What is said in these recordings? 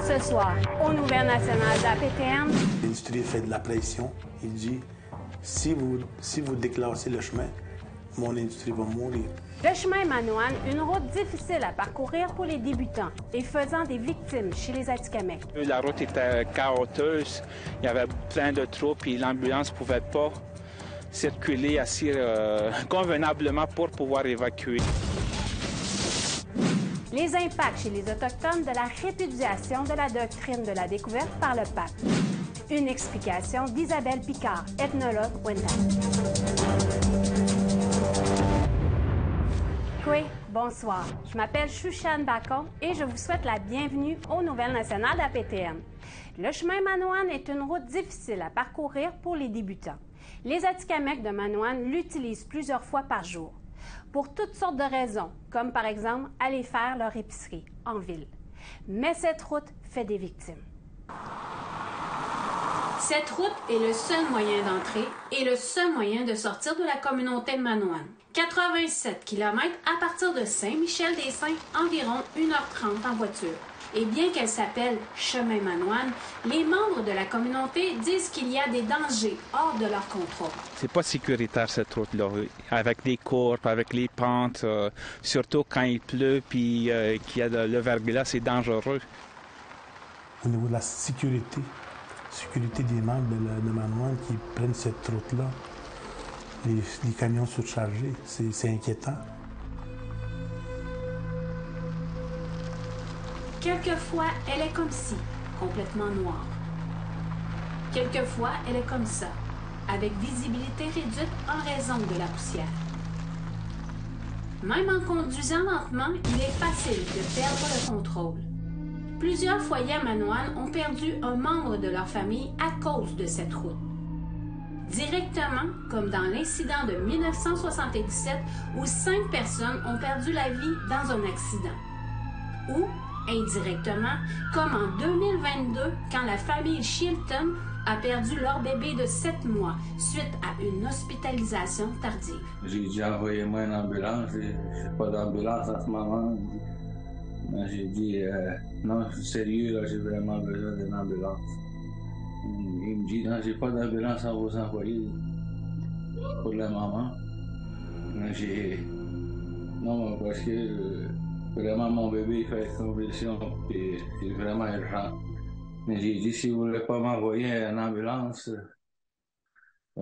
Ce soir, aux Nouvelles nationales de la PTM. L'industrie fait de la pression. Il dit, si vous déclassez le chemin, mon industrie va mourir. Le chemin Manoane, une route difficile à parcourir pour les débutants et faisant des victimes chez les Atikamekw. La route était chaotique, il y avait plein de troupes et l'ambulance ne pouvait pas circuler assez convenablement pour pouvoir évacuer. Les impacts chez les Autochtones de la répudiation de la doctrine de la découverte par le pape. Une explication d'Isabelle Picard, ethnologue Wendat. Oui, bonsoir. Je m'appelle Chouchane Bacon et je vous souhaite la bienvenue aux Nouvelles nationales de la PTM. Le chemin Manoane est une route difficile à parcourir pour les débutants. Les Atikamekw de Manoane l'utilisent plusieurs fois par jour, pour toutes sortes de raisons, comme par exemple aller faire leur épicerie en ville. Mais cette route fait des victimes. Cette route est le seul moyen d'entrer et le seul moyen de sortir de la communauté de Manoane. 87 km à partir de Saint-Michel-des-Saints, environ 1h30 en voiture. Et bien qu'elle s'appelle Chemin Manoane, les membres de la communauté disent qu'il y a des dangers hors de leur contrôle. C'est pas sécuritaire cette route-là, avec les courbes, avec les pentes, surtout quand il pleut puis qu'il y a le verglas, c'est dangereux. Au niveau de la sécurité des membres de Manoane qui prennent cette route-là, les camions surchargés, c'est inquiétant. Quelquefois, elle est comme ci, complètement noire. Quelquefois, elle est comme ça, avec visibilité réduite en raison de la poussière. Même en conduisant lentement, il est facile de perdre le contrôle. Plusieurs foyers à Manoane ont perdu un membre de leur famille à cause de cette route. Directement, comme dans l'incident de 1977 où 5 personnes ont perdu la vie dans un accident. Ou, indirectement, comme en 2022, quand la famille Shilton a perdu leur bébé de 7 mois suite à une hospitalisation tardive. J'ai dit, envoyez-moi une ambulance. J'ai pas d'ambulance en ce moment. J'ai dit, non, je suis sérieux, là, j'ai vraiment besoin d'une ambulance. Il me dit, non, j'ai pas d'ambulance à vous envoyer pour le moment. Non, parce que vraiment mon bébé fait une convulsion, et c'est vraiment urgent. Mais j'ai dit, si vous voulez pas m'envoyer une ambulance, je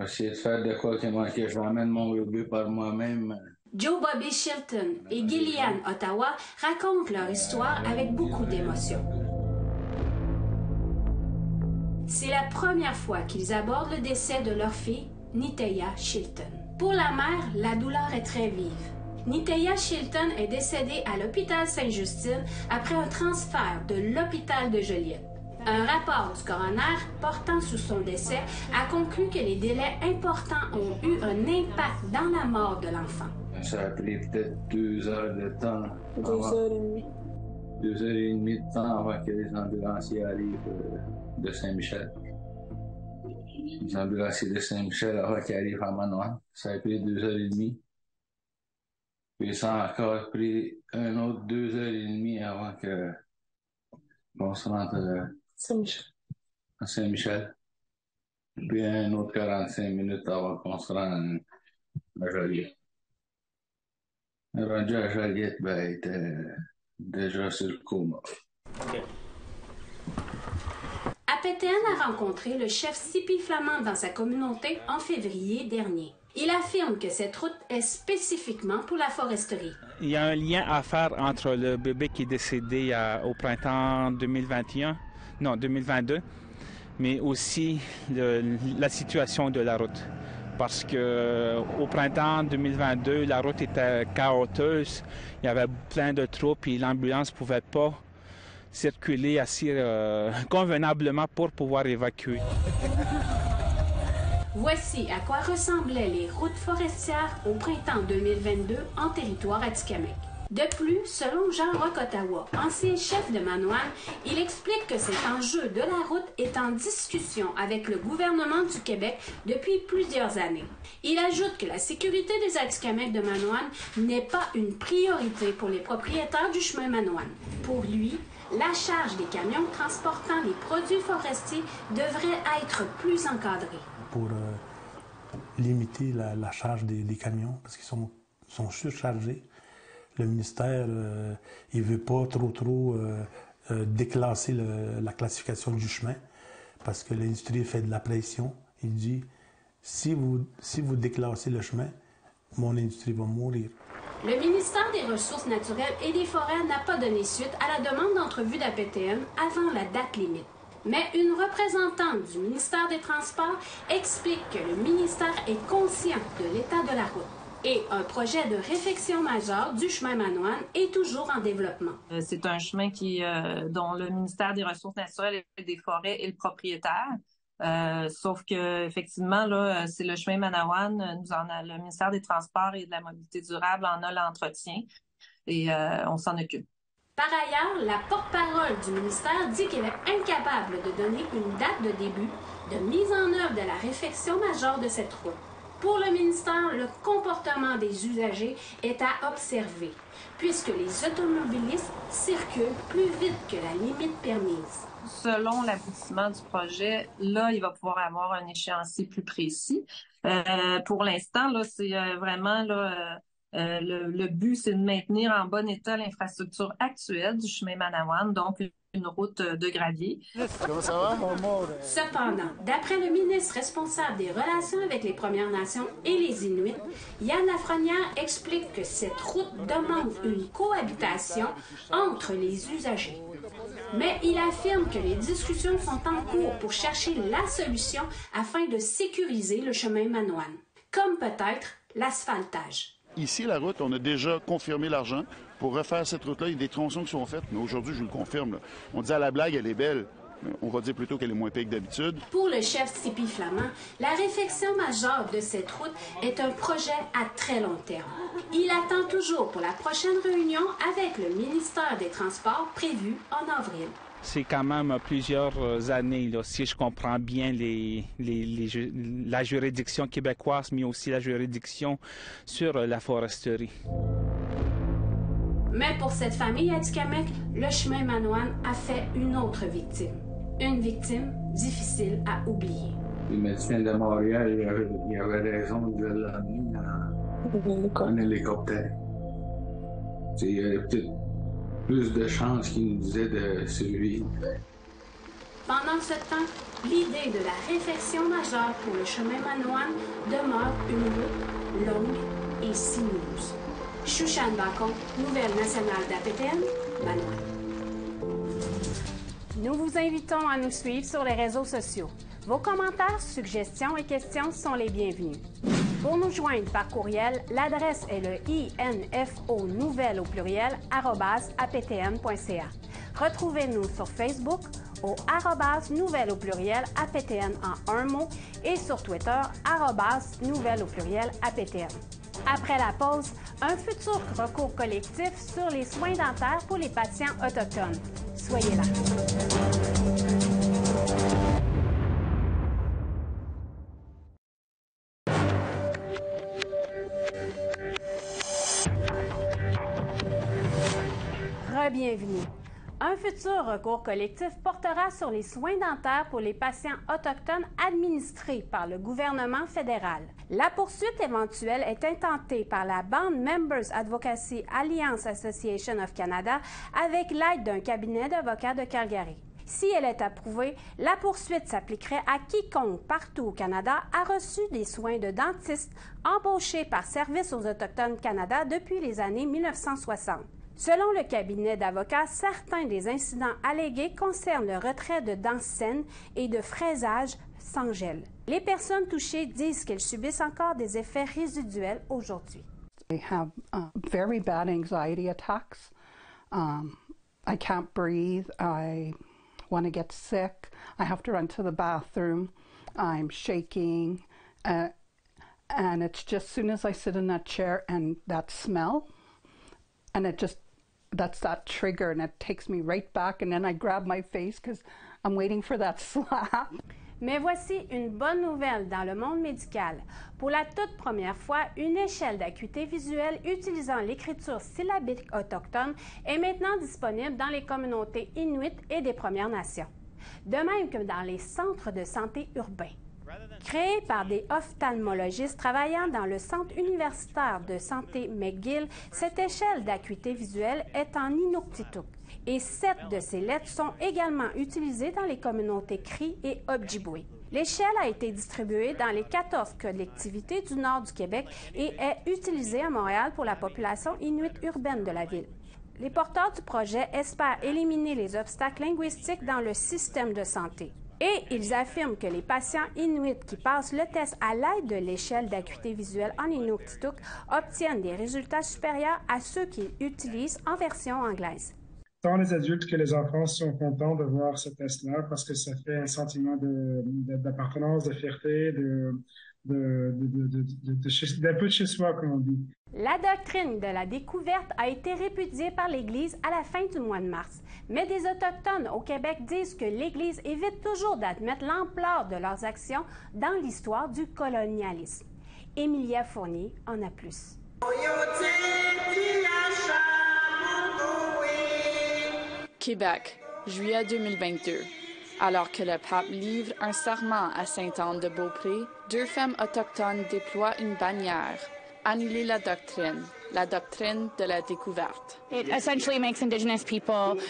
vais essayer de faire de quoi qu'il manque, je ramène mon bébé par moi-même. Joe Bobby Shilton et Gillian Ottawa racontent leur histoire avec beaucoup d'émotion. C'est la première fois qu'ils abordent le décès de leur fille, Niteya Shilton. Pour la mère, la douleur est très vive. Niteya Shilton est décédée à l'hôpital Sainte-Justine après un transfert de l'hôpital de Joliette. Un rapport du coroner portant sur son décès a conclu que les délais importants ont eu un impact dans la mort de l'enfant. Ça a pris peut-être 2 heures de temps. 2 heures et demie. 2 heures et demie de temps avant que les ambulanciers arrivent de Saint-Michel. Les ambulanciers de Saint-Michel avant qu'ils arrivent à Manoane. Ça a pris 2 heures et demie. Puis ça a encore pris un autre 2 heures et demie avant qu'on se rende à Saint-Michel. Puis un autre 45 minutes avant qu'on se rende à Joliette. Rendu à Joliette, il était déjà sur le coma. APTN a rencontré le chef Sipi Flamand dans sa communauté en février dernier. Il affirme que cette route est spécifiquement pour la foresterie. Il y a un lien à faire entre le bébé qui est décédé au printemps 2022, mais aussi la situation de la route. Parce qu'au printemps 2022, la route était chaotique, il y avait plein de troupes et l'ambulance ne pouvait pas circuler assez convenablement pour pouvoir évacuer. Voici à quoi ressemblaient les routes forestières au printemps 2022 en territoire atikamekw. De plus, selon Jean-Roch Ottawa, ancien chef de Manoine, il explique que cet enjeu de la route est en discussion avec le gouvernement du Québec depuis plusieurs années. Il ajoute que la sécurité des Atikamekw de Manoine n'est pas une priorité pour les propriétaires du chemin Manoine. Pour lui, la charge des camions transportant les produits forestiers devrait être plus encadrée. Pour limiter la charge des camions, parce qu'ils sont surchargés, le ministère, il ne veut pas trop déclasser la classification du chemin, parce que l'industrie fait de la pression. Il dit, si vous déclassez le chemin, mon industrie va mourir. Le ministère des Ressources naturelles et des Forêts n'a pas donné suite à la demande d'entrevue d'APTN avant la date limite. Mais une représentante du ministère des Transports explique que le ministère est conscient de l'état de la route. Et un projet de réfection majeure du chemin Manoine est toujours en développement. C'est un chemin dont le ministère des Ressources naturelles et des Forêts est le propriétaire. Sauf que effectivement, là, c'est le chemin Manawan. Le ministère des Transports et de la Mobilité durable en a l'entretien et on s'en occupe. Par ailleurs, la porte-parole du ministère dit qu'elle est incapable de donner une date de début de mise en œuvre de la réfection majeure de cette route. Pour le ministère, le comportement des usagers est à observer, puisque les automobilistes circulent plus vite que la limite permise. Selon l'aboutissement du projet, là, il va pouvoir avoir un échéancier plus précis. Pour l'instant, là, c'est vraiment là, le but, c'est de maintenir en bon état l'infrastructure actuelle du chemin Manawan, donc une route de gravier. Comment ça va? Cependant, d'après le ministre responsable des relations avec les Premières Nations et les Inuits, Yann Lafrenière explique que cette route demande une cohabitation entre les usagers. Mais il affirme que les discussions sont en cours pour chercher la solution afin de sécuriser le chemin Manoine, comme peut-être l'asphaltage. Ici, la route, on a déjà confirmé l'argent pour refaire cette route-là. Il y a des tronçons qui sont faites, mais aujourd'hui, je vous le confirme. Là. On dit à la blague, elle est belle. On va dire plutôt qu'elle est moins pire que d'habitude. Pour le chef Sipi Flamand, la réfection majeure de cette route est un projet à très long terme. Il attend toujours pour la prochaine réunion avec le ministère des Transports prévue en avril. C'est quand même plusieurs années, là, si je comprends bien la juridiction québécoise, mais aussi la juridiction sur la foresterie. Mais pour cette famille Atikamekw, le chemin Manoine a fait une autre victime. Une victime difficile à oublier. Les médecins de Montréal, il y avait raison de l'amener en hélicoptère. Il y avait peut-être plus de chances qu'il nous disait de survivre. Pendant ce temps, l'idée de la réfection majeure pour le chemin Manoine demeure une route longue et sinueuse. Chouchane Bacon, Nouvelle nationale d'APTN, Manoine. Nous vous invitons à nous suivre sur les réseaux sociaux. Vos commentaires, suggestions et questions sont les bienvenus. Pour nous joindre par courriel, l'adresse est le info_nouvelle@aptn.ca. Retrouvez-nous sur Facebook au @nouvelle_aptn en un mot et sur Twitter @nouvelle_aptn. Après la pause, un futur recours collectif sur les soins dentaires pour les patients autochtones. Soyez là. Bienvenue. Un futur recours collectif portera sur les soins dentaires pour les patients autochtones administrés par le gouvernement fédéral. La poursuite éventuelle est intentée par la Band Members Advocacy Alliance Association of Canada avec l'aide d'un cabinet d'avocats de Calgary. Si elle est approuvée, la poursuite s'appliquerait à quiconque partout au Canada a reçu des soins de dentiste embauchés par Services aux Autochtones Canada depuis les années 1960. Selon le cabinet d'avocats, certains des incidents allégués concernent le retrait de dents saines et de fraisage sans gel. Les personnes touchées disent qu'elles subissent encore des effets résiduels aujourd'hui. I have very bad anxiety attacks. I can't breathe. I want to get sick. I have to run to the bathroom. I'm shaking. And it's just as soon as I sit in that chair and that smell, and that's that trigger, and it takes me right back, and then I grab my face because I'm waiting for that slap. Mais voici une bonne nouvelle dans le monde médical. Pour la toute première fois, une échelle d'acuité visuelle utilisant l'écriture syllabique autochtone est maintenant disponible dans les communautés inuites et des Premières Nations, de même que dans les centres de santé urbains. Créée par des ophtalmologistes travaillant dans le Centre universitaire de santé McGill, cette échelle d'acuité visuelle est en Inuktitut et 7 de ces lettres sont également utilisées dans les communautés Cri et Ojibwe. L'échelle a été distribuée dans les 14 collectivités du nord du Québec et est utilisée à Montréal pour la population inuite urbaine de la ville. Les porteurs du projet espèrent éliminer les obstacles linguistiques dans le système de santé. Et ils affirment que les patients inuits qui passent le test à l'aide de l'échelle d'acuité visuelle en Inuktitut obtiennent des résultats supérieurs à ceux qu'ils utilisent en version anglaise. Tant les adultes que les enfants sont contents de voir ce test-là parce que ça fait un sentiment d'appartenance, de fierté, d'un peu de chez soi, comme on dit. La doctrine de la découverte a été répudiée par l'Église à la fin du mois de mars, mais des Autochtones au Québec disent que l'Église évite toujours d'admettre l'ampleur de leurs actions dans l'histoire du colonialisme. Émilia Fournier en a plus. Québec, juillet 2022. Alors que le pape livre un serment à Sainte-Anne-de-Beaupré, 2 femmes autochtones déploient une bannière. Annuler la doctrine de la découverte. It essentially makes Indigenous people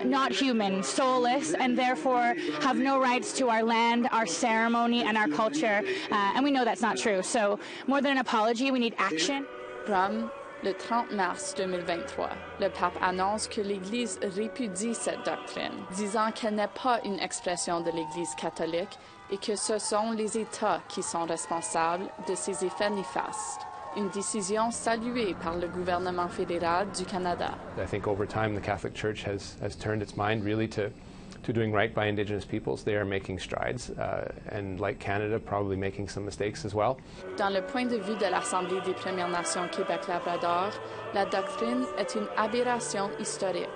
not human, soulless, and therefore have no rights to our land, our ceremony, and our culture. And we know that's not true. So more than an apology, we need action. Rome, le 30 mars 2023, le pape annonce que l'Église répudie cette doctrine, disant qu'elle n'est pas une expression de l'Église catholique et que ce sont les États qui sont responsables de ses effets néfastes. Une décision saluée par le gouvernement fédéral du Canada. I think over time the Catholic Church has turned its mind really to doing right by Indigenous peoples. They are making strides, and like Canada, probably making some mistakes as well. Dans le point de vue de l'Assemblée des Premières Nations Québec-Labrador, la doctrine est une aberration historique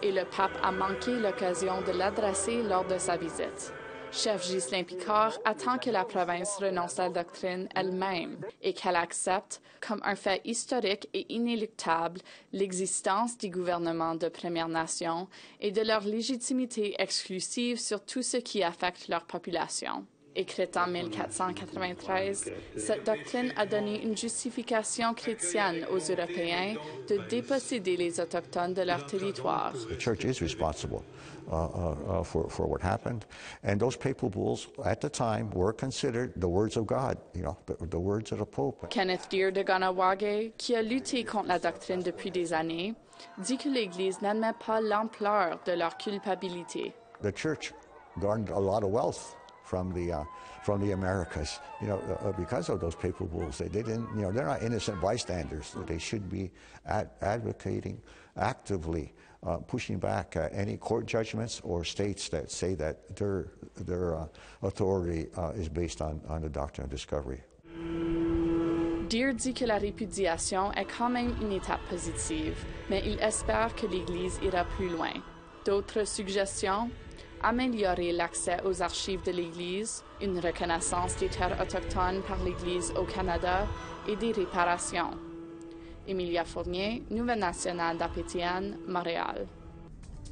et le pape a manqué l'occasion de l'adresser lors de sa visite. Chef Ghislain Picard attend que la province renonce à la doctrine elle-même et qu'elle accepte, comme un fait historique et inéluctable, l'existence des gouvernements de Premières Nations et de leur légitimité exclusive sur tout ce qui affecte leur population. Écrite en 1493, cette doctrine a donné une justification chrétienne aux Européens de déposséder les Autochtones de leur territoire. The church is responsible for what happened, and those papal bulls at the time were considered the words of God, the words of the Pope. Kenneth Deere de Ganawage, qui a lutté contre la doctrine depuis des années, dit que l'Église n'admet pas l'ampleur de leur culpabilité. The church garnered a lot of wealth from the Americas, because of those papal bulls. They didn't, they're not innocent bystanders. They should be advocating actively, pushing back any court judgments or states that say that their authority is based on the doctrine of discovery. Deere dit que la répudiation est quand même une étape positive, mais il espère que l'Église ira plus loin. D'autres suggestions? Améliorer l'accès aux archives de l'Église, une reconnaissance des terres autochtones par l'Église au Canada et des réparations. Émilia Fournier, Nouvelle nationale d'Apétienne, Montréal.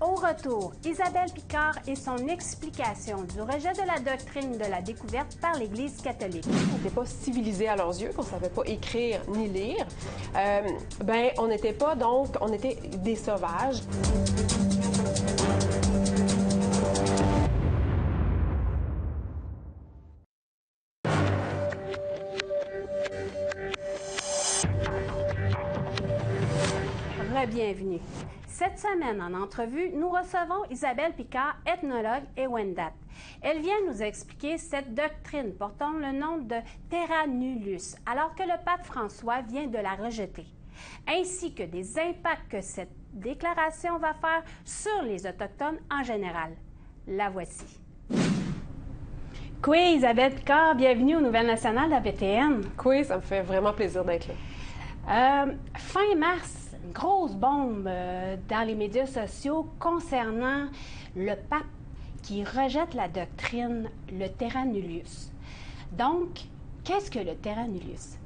Au retour, Isabelle Picard et son explication du rejet de la doctrine de la découverte par l'Église catholique. On n'était pas civilisés à leurs yeux, qu'on ne savait pas écrire ni lire. On n'était pas donc, on était des sauvages. Bienvenue. Cette semaine, en entrevue, nous recevons Isabelle Picard, ethnologue et Wendat. Elle vient nous expliquer cette doctrine portant le nom de Terra Nullus, alors que le pape François vient de la rejeter, ainsi que des impacts que cette déclaration va faire sur les Autochtones en général. La voici. Oui, Isabelle Picard, bienvenue aux Nouvelles nationales d'APTN. Oui, ça me fait vraiment plaisir d'être là. Fin mars, une grosse bombe dans les médias sociaux concernant le pape qui rejette la doctrine, le terra nullius. Donc, qu'est-ce que le terra nullius?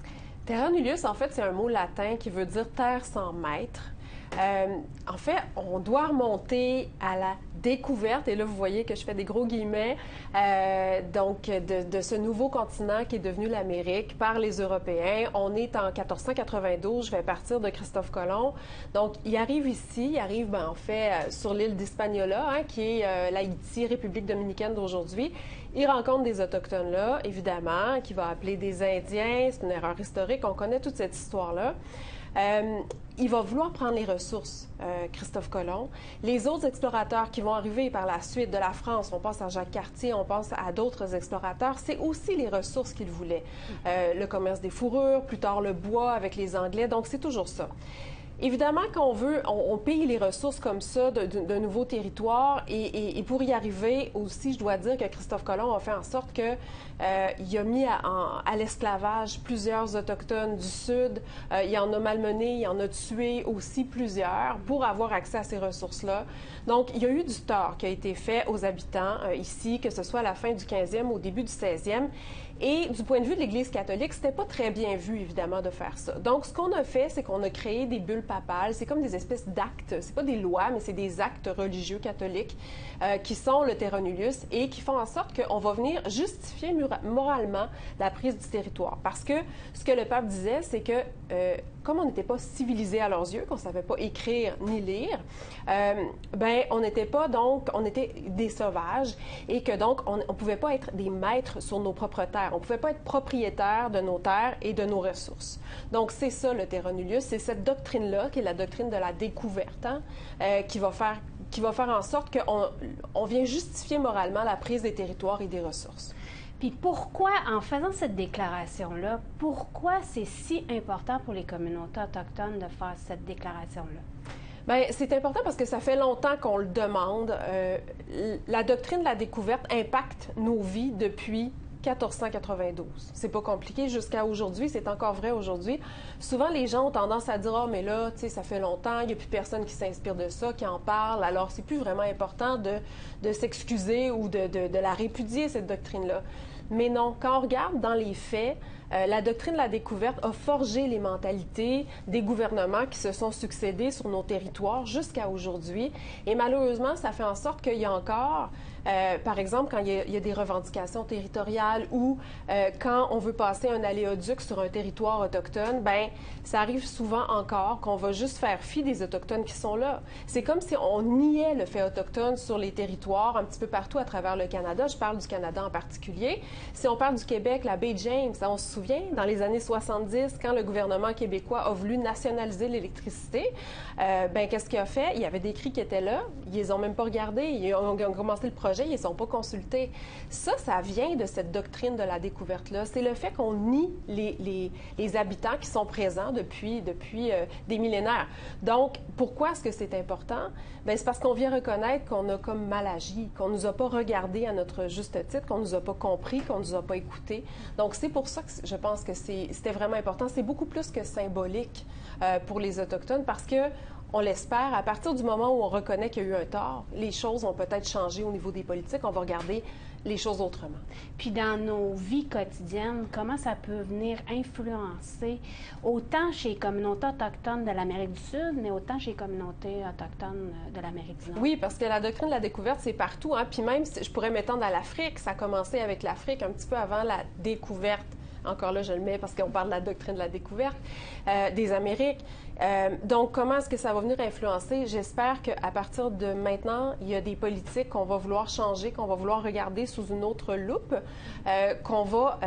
Terra nullius, en fait, c'est un mot latin qui veut dire terre sans maître. En fait, on doit remonter à la découverte, et là, vous voyez que je fais des gros guillemets, donc de ce nouveau continent qui est devenu l'Amérique par les Européens. On est en 1492, je vais partir de Christophe Colomb. Donc, il arrive ici, il arrive, en fait, sur l'île d'Hispaniola, hein, qui est l'Haïti, République dominicaine d'aujourd'hui. Il rencontre des Autochtones là, évidemment, qu'il va appeler des Indiens. C'est une erreur historique, on connaît toute cette histoire-là. Il va vouloir prendre les ressources, Christophe Colomb. Les autres explorateurs qui vont arriver par la suite de la France, on pense à Jacques Cartier, on pense à d'autres explorateurs, c'est aussi les ressources qu'ils voulaient. Le commerce des fourrures, plus tard le bois avec les Anglais, donc c'est toujours ça. Évidemment, quand on paye les ressources comme ça d'un nouveau territoire, et pour y arriver aussi, je dois dire que Christophe Colomb a fait en sorte que il a mis à l'esclavage plusieurs Autochtones du Sud. Il en a malmené, il en a tué aussi plusieurs pour avoir accès à ces ressources-là. Donc, il y a eu du tort qui a été fait aux habitants ici, que ce soit à la fin du 15e, au début du 16e. Et du point de vue de l'Église catholique, c'était pas très bien vu, évidemment, de faire ça. Donc, ce qu'on a fait, c'est qu'on a créé des bulles papales. C'est comme des espèces d'actes. C'est pas des lois, mais c'est des actes religieux catholiques qui sont le terra nullius et qui font en sorte qu'on va venir justifier moralement la prise du territoire. Parce que ce que le pape disait, c'est que comme on n'était pas civilisés à leurs yeux, qu'on savait pas écrire ni lire, on était des sauvages et que donc on pouvait pas être des maîtres sur nos propres terres. On pouvait pas être propriétaire de nos terres et de nos ressources. Donc c'est ça le terra nullius, c'est cette doctrine-là qui est la doctrine de la découverte, hein, qui va faire en sorte qu'on vient justifier moralement la prise des territoires et des ressources. Puis pourquoi, en faisant cette déclaration-là, pourquoi c'est si important pour les communautés autochtones de faire cette déclaration-là? Bien, c'est important parce que ça fait longtemps qu'on le demande. La doctrine de la découverte impacte nos vies depuis 1492. C'est pas compliqué jusqu'à aujourd'hui, c'est encore vrai aujourd'hui. Souvent, les gens ont tendance à dire « Ah, mais là, tu sais, ça fait longtemps, il n'y a plus personne qui s'inspire de ça, qui en parle, alors c'est plus vraiment important de s'excuser ou de la répudier, cette doctrine-là. » Mais non, quand on regarde dans les faits, la doctrine de la découverte a forgé les mentalités des gouvernements qui se sont succédés sur nos territoires jusqu'à aujourd'hui. Et malheureusement, ça fait en sorte qu'il y a encore, par exemple, quand il y a des revendications territoriales ou quand on veut passer un aléoduc sur un territoire autochtone, bien, ça arrive souvent encore qu'on va juste faire fi des Autochtones qui sont là. C'est comme si on niait le fait autochtone sur les territoires un petit peu partout à travers le Canada. Je parle du Canada en particulier. Si on parle du Québec, la baie James, on se souvient, dans les années 70, quand le gouvernement québécois a voulu nationaliser l'électricité, qu'est-ce qu'il a fait? Il y avait des cris qui étaient là, ils les ont même pas regardés, ils ont commencé le projet, ils ne sont pas consultés. Ça vient de cette doctrine de la découverte-là. C'est le fait qu'on nie les habitants qui sont présents depuis des millénaires. Donc, pourquoi est-ce que c'est important? Bien, c'est parce qu'on vient reconnaître qu'on a comme mal agi, qu'on ne nous a pas regardé à notre juste titre, qu'on ne nous a pas compris, qu'on ne nous a pas écoutés. Donc, c'est pour ça que je pense que c'était vraiment important. C'est beaucoup plus que symbolique pour les Autochtones parce que on l'espère, à partir du moment où on reconnaît qu'il y a eu un tort, les choses vont peut-être changer au niveau des politiques. On va regarder les choses autrement. Puis dans nos vies quotidiennes, comment ça peut venir influencer autant chez les communautés autochtones de l'Amérique du Sud, mais autant chez les communautés autochtones de l'Amérique du Nord? Oui, parce que la doctrine de la découverte, c'est partout. Hein? Puis même, je pourrais m'étendre à l'Afrique. Ça a commencé avec l'Afrique un petit peu avant la découverte. Encore là, je le mets parce qu'on parle de la doctrine de la découverte des Amériques. Donc, comment est-ce que ça va venir influencer? J'espère qu'à partir de maintenant, il y a des politiques qu'on va vouloir changer, qu'on va vouloir regarder sous une autre loupe, qu'on va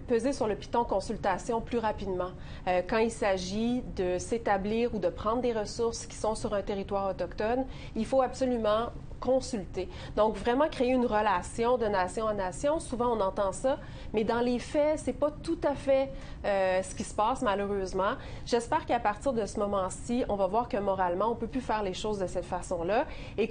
peser sur le piton consultation plus rapidement. Quand il s'agit de s'établir ou de prendre des ressources qui sont sur un territoire autochtone, il faut absolument consulter. Donc, vraiment créer une relation de nation à nation. Souvent, on entend ça, mais dans les faits, c'est pas tout à fait ce qui se passe, malheureusement. J'espère qu'à partir de ce moment-ci, on va voir que moralement, on peut plus faire les choses de cette façon-là et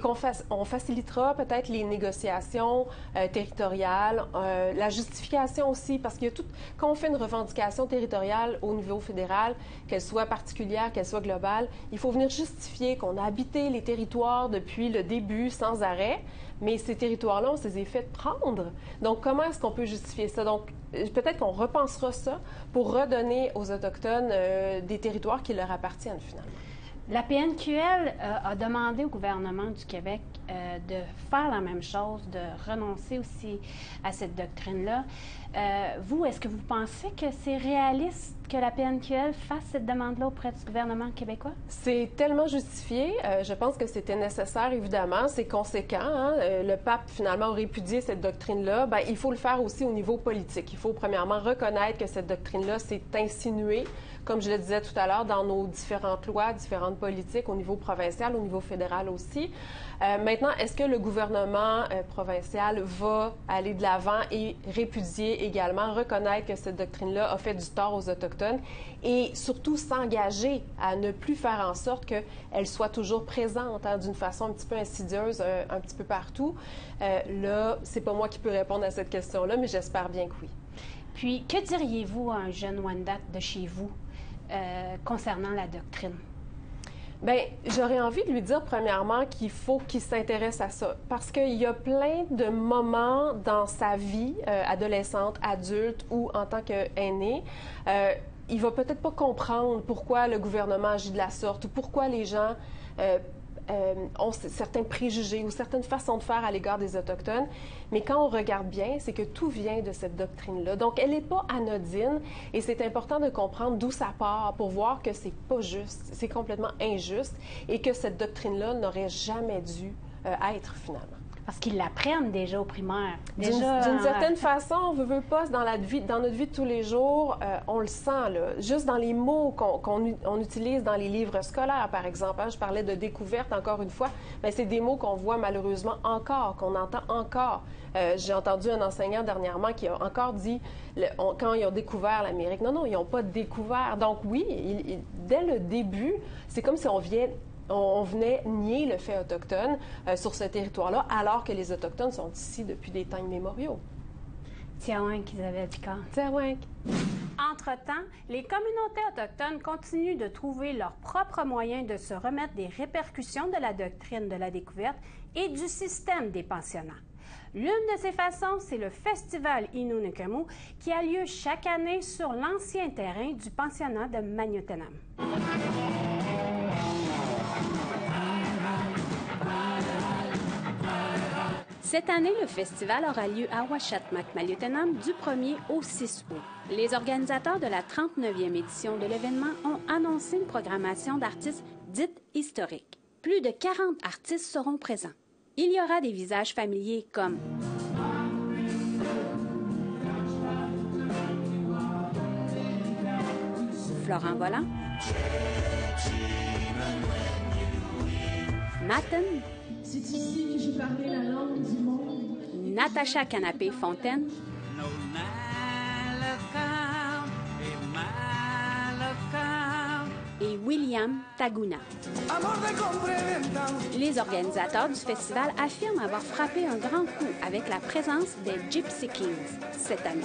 on facilitera peut-être les négociations territoriales, la justification aussi, parce qu'il y a quand on fait une revendication territoriale au niveau fédéral, qu'elle soit particulière, qu'elle soit globale, il faut venir justifier qu'on a habité les territoires depuis le début sans arrêt, mais ces territoires-là, on s'est fait prendre. Donc, comment est-ce qu'on peut justifier ça? Donc, peut-être qu'on repensera ça pour redonner aux Autochtones des territoires qui leur appartiennent, finalement. La PNQL a demandé au gouvernement du Québec de faire la même chose, de renoncer aussi à cette doctrine-là. Vous, est-ce que vous pensez que c'est réaliste que la PNQL fasse cette demande-là auprès du gouvernement québécois? C'est tellement justifié. Je pense que c'était nécessaire, évidemment. C'est conséquent. Hein? Le pape, finalement, a répudié cette doctrine-là. Bien, il faut le faire aussi au niveau politique. Il faut, premièrement, reconnaître que cette doctrine-là s'est insinuée, comme je le disais tout à l'heure, dans nos différentes lois, différentes politiques au niveau provincial, au niveau fédéral aussi. Maintenant, est-ce que le gouvernement provincial va aller de l'avant et répudier également, reconnaître que cette doctrine-là a fait du tort aux Autochtones et surtout s'engager à ne plus faire en sorte qu'elle soit toujours présente d'une façon un petit peu insidieuse, un petit peu partout? Là, c'est pas moi qui peux répondre à cette question-là, mais j'espère bien que oui. Puis, que diriez-vous à un jeune Wendat de chez vous concernant la doctrine? Bien, j'aurais envie de lui dire, premièrement, qu'il faut qu'il s'intéresse à ça. Parce qu'il y a plein de moments dans sa vie, adolescente, adulte ou en tant qu'aîné, il va peut-être pas comprendre pourquoi le gouvernement agit de la sorte ou pourquoi les gens ont certains préjugés ou certaines façons de faire à l'égard des Autochtones. Mais quand on regarde bien, c'est que tout vient de cette doctrine-là. Donc, elle n'est pas anodine et c'est important de comprendre d'où ça part pour voir que c'est pas juste, c'est complètement injuste et que cette doctrine-là n'aurait jamais dû être finalement. Parce qu'ils l'apprennent déjà au primaire. D'une certaine façon, on ne veut pas, dans notre vie de tous les jours, on le sent, là. Juste dans les mots qu'on utilise dans les livres scolaires, par exemple. Hein, je parlais de découverte, encore une fois. Bien, c'est des mots qu'on voit malheureusement encore, qu'on entend encore. J'ai entendu un enseignant dernièrement qui a encore dit, quand ils ont découvert l'Amérique, non, ils n'ont pas découvert. Donc oui, dès le début, c'est comme si on venait nier le fait autochtone sur ce territoire-là, alors que les Autochtones sont ici depuis des temps immémoriaux. Tiawank, Isabelle Picard. Tiawank. Entre-temps, les communautés autochtones continuent de trouver leurs propres moyens de se remettre des répercussions de la doctrine de la découverte et du système des pensionnats. L'une de ces façons, c'est le Festival Innu-Nakamu qui a lieu chaque année sur l'ancien terrain du pensionnat de Magnotenam. Cette année, le festival aura lieu à Ouachatmak-Maliotenam du 1er au 6 août. Les organisateurs de la 39e édition de l'événement ont annoncé une programmation d'artistes dites historiques. Plus de 40 artistes seront présents. Il y aura des visages familiers comme Florent Volant, Matten, c'est ici que je parlais la langue du monde. Natacha Canapé-Fontaine, et William Taguna. Les organisateurs du festival affirment avoir frappé un grand coup avec la présence des Gypsy Kings cette année.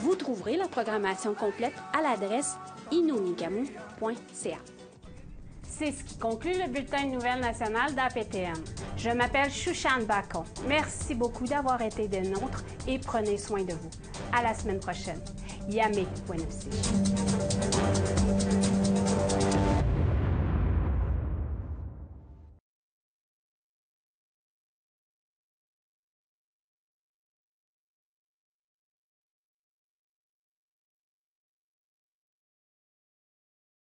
Vous trouverez la programmation complète à l'adresse innunikamu.ca. C'est ce qui conclut le bulletin de nouvelles nationales d'APTN. Je m'appelle Shushan Bacon. Merci beaucoup d'avoir été des nôtres et prenez soin de vous. À la semaine prochaine. Yame Wenopsi.